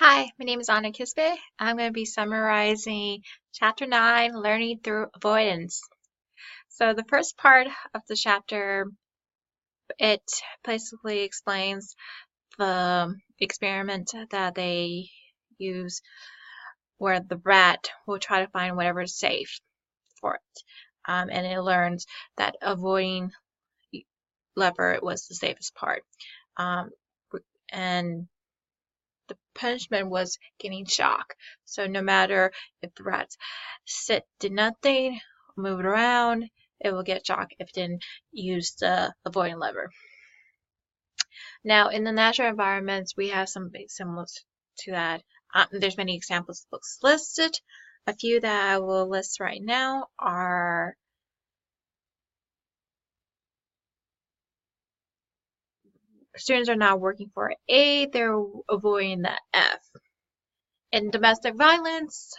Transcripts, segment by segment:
Hi, my name is Anna Kisbe. I'm going to be summarizing Chapter 9, Learning Through Avoidance. So the first part of the chapter, it basically explains the experiment that they use where the rat will try to find whatever is safe for it. And it learns that avoiding lever was the safest part. Um, and the punishment was getting shock. So no matter if the rats did nothing, moved around, it will get shock if it didn't use the avoiding lever. Now, in the natural environments, we have some big similar to that. There's many examples of books listed. A few that I will list right now are students are now working for A, they're avoiding the F. In domestic violence,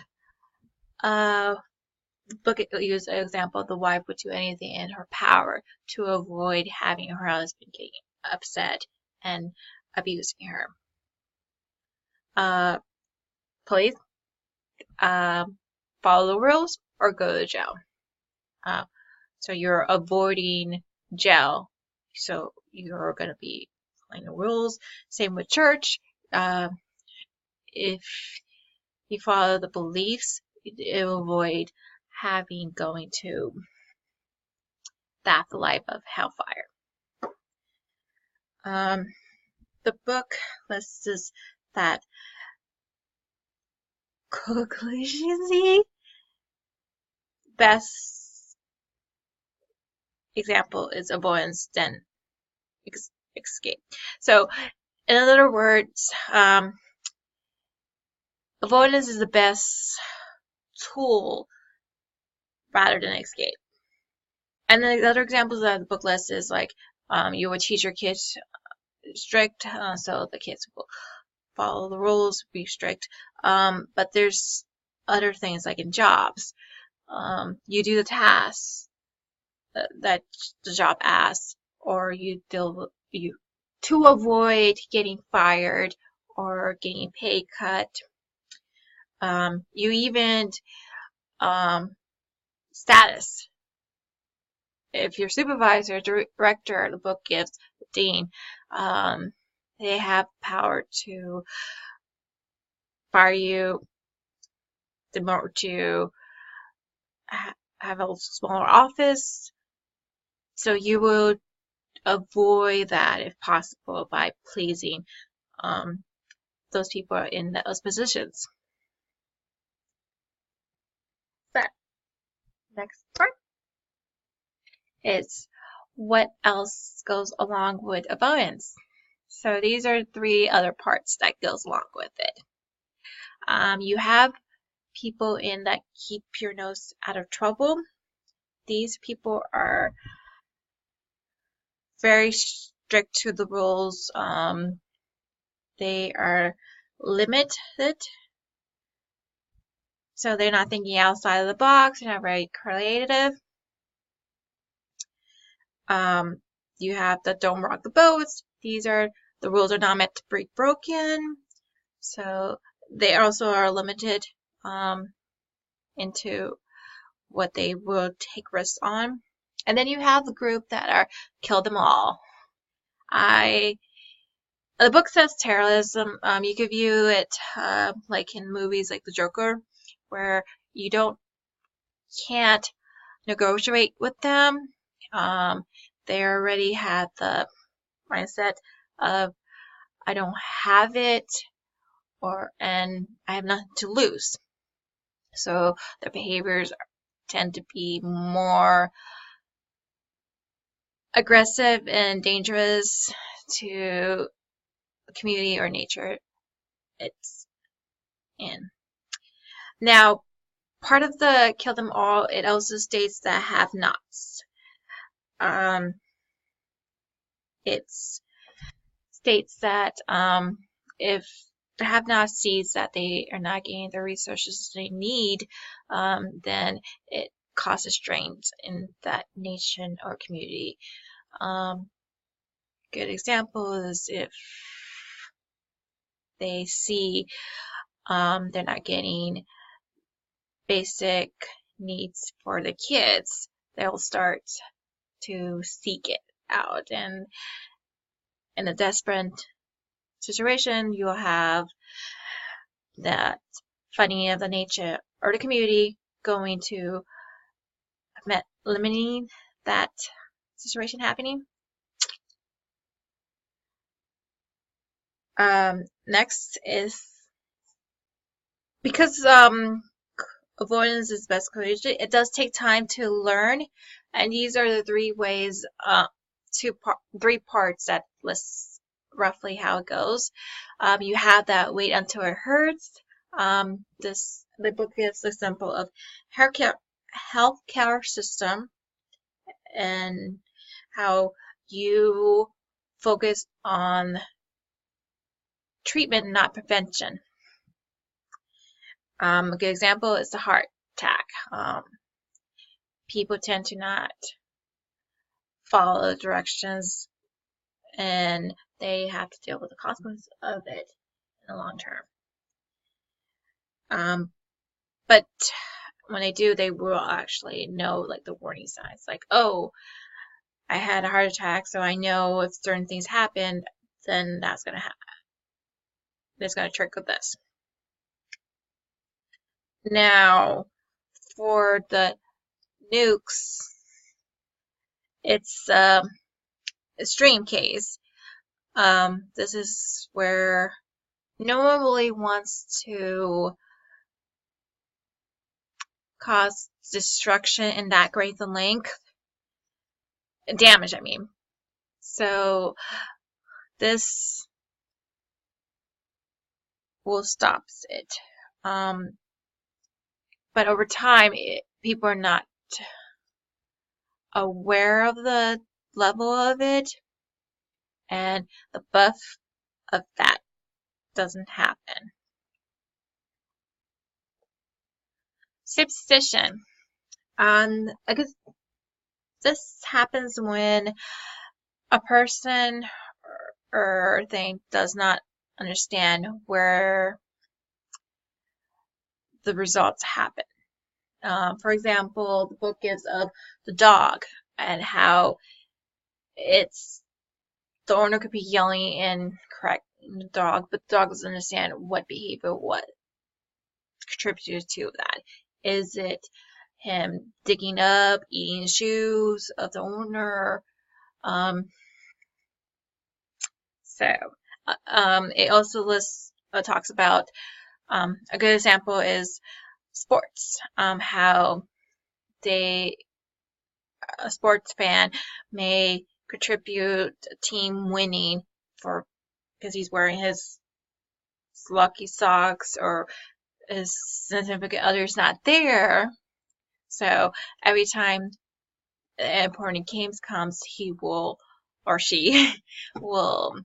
book use an example, the wife would do anything in her power to avoid having her husband getting upset and abusing her. Police, follow the rules or go to jail. So you're avoiding jail, so you're going to be following the rules. Same with church. If you follow the beliefs, it will avoid going to the afterlife of hellfire. The book lists that conclusion best example is avoidance then escape. So, in other words, avoidance is the best tool rather than escape. And then the other examples that the book lists is like you would teach your kids strict, so the kids will follow the rules, be strict. But there's other things like in jobs. You do the tasks that the job asks, or you to avoid getting fired or getting pay cut. You even status. If your supervisor, director, the book gives the dean, they have power to fire you, demote you, have a smaller office. So you will avoid that if possible by pleasing those people in those positions. But next part is what else goes along with avoidance. So these are 3 other parts that goes along with it. You have people in that keep your nose out of trouble. These people are very strict to the rules. They are limited, so they're not thinking outside of the box. They're not very creative. You have the don't rock the boats. These are the rules are not meant to be broken, so they also are limited into what they will take risks on. And then you have the group that are kill them all. The book says terrorism. You could view it like in movies like The Joker, where you can't negotiate with them. They already had the mindset of I don't have it, and I have nothing to lose. So their behaviors tend to be more aggressive and dangerous to the community or nature it's in. Now, part of the kill them all, it also states the have-nots. It states that if the have-not sees that they are not getting the resources they need, then it causes strains in that nation or community. Good example is if they see they're not getting basic needs for the kids, they'll start to seek it out. And in a desperate situation, you'll have that funding of the nature or the community going to limiting that situation happening. Next is because avoidance is best cognition, it does take time to learn, and these are the three ways, three parts that lists roughly how it goes. You have that wait until it hurts. The book gives the example of healthcare system and how you focus on treatment, not prevention. A good example is the heart attack. People tend to not follow the directions, and they have to deal with the consequences of it in the long term. But when they do, they will actually know like the warning signs, like, oh, I had a heart attack, so I know if certain things happen, then that's gonna happen. It's gonna trigger this. Now, for the nukes, it's extreme case. This is where no one really wants to cause destruction in that great length, damage, I mean. So this will stop it. But over time, people are not aware of the level of it, and the buff of that doesn't happen. Superstition. I guess this happens when a person or thing does not understand where the results happen. For example, the book gives of the dog and how the owner could be yelling and correcting the dog, but the dog doesn't understand what behavior, what contributes to that. Is it him digging up, eating shoes of the owner? It also talks about a good example is sports. How a sports fan may contribute a team winning because he's wearing his lucky socks or his significant other's not there. So every time an important game comes, he will or she will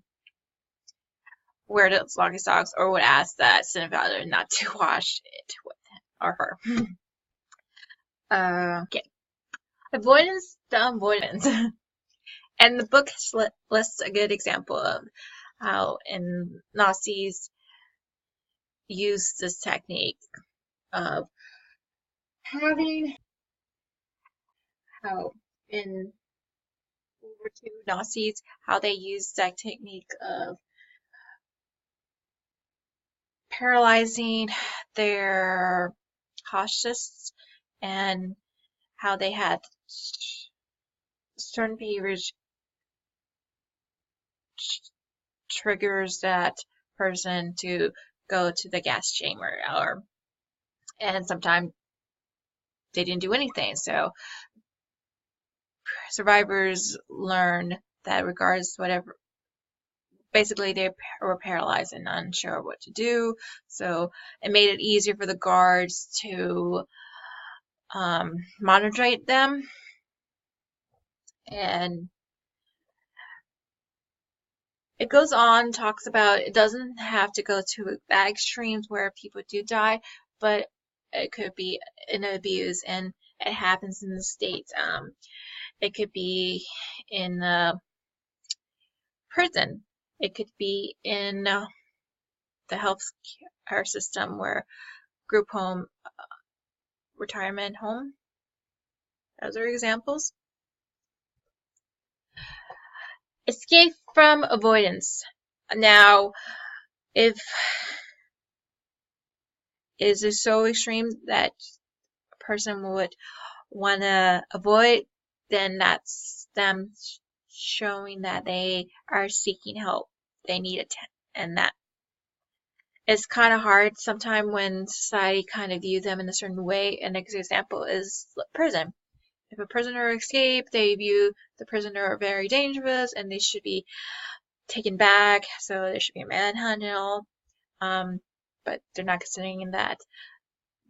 wear those lucky socks or would ask that significant other not to wash it with him or her. Okay. Avoidance, the avoidance. And the book lists a good example of how in Nazis used this technique of having how in World War II Nazis, how they used that technique of paralyzing their fascists and how they had certain behaviors triggers that person to go to the gas chamber, and sometimes they didn't do anything. So survivors learn that regardless whatever, basically they were paralyzed and unsure what to do. So it made it easier for the guards to monitor them. And it goes on, talks about it doesn't have to go to that extremes where people do die, but it could be an abuse, and it happens in the States. It could be in prison. It could be in the health care system, where group home, retirement home. Those are examples. Escape from avoidance. Now, if is it so extreme that a person would want to avoid, then that's them showing that they are seeking help. They need it, and that it's kind of hard sometimes when society kind of view them in a certain way. An example is prison. If a prisoner escapes, they view the prisoner very dangerous and they should be taken back, so there should be a manhunt and all. But they're not considering that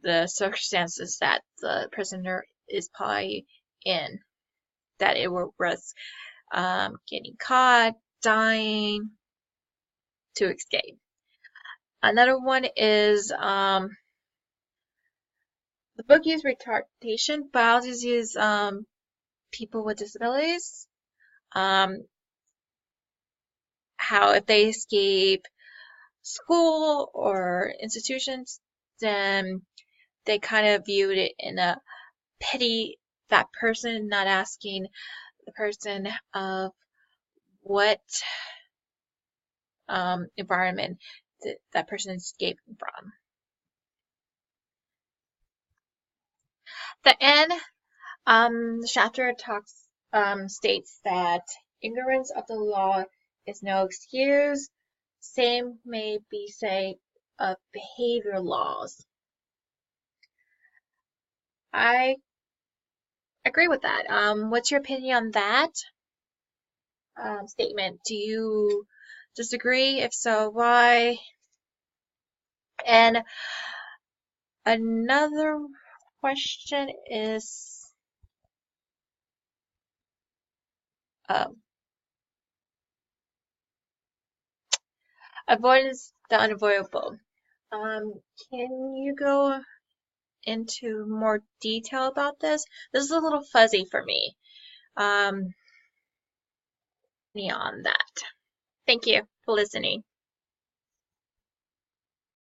the circumstances that the prisoner is probably in, that it will risk getting caught, dying to escape. Another one is the book uses retardation, but I'll just use people with disabilities. How if they escape school or institutions, then they kind of viewed it in a pity that person, not asking the person of what environment that person is escaping from. The end, the chapter states that ignorance of the law is no excuse. Same may be said of behavior laws. I agree with that. What's your opinion on that statement? Do you disagree? If so, why? And another question is avoidance the unavoidable. Can you go into more detail about this? This is a little fuzzy for me. On that. Thank you for listening.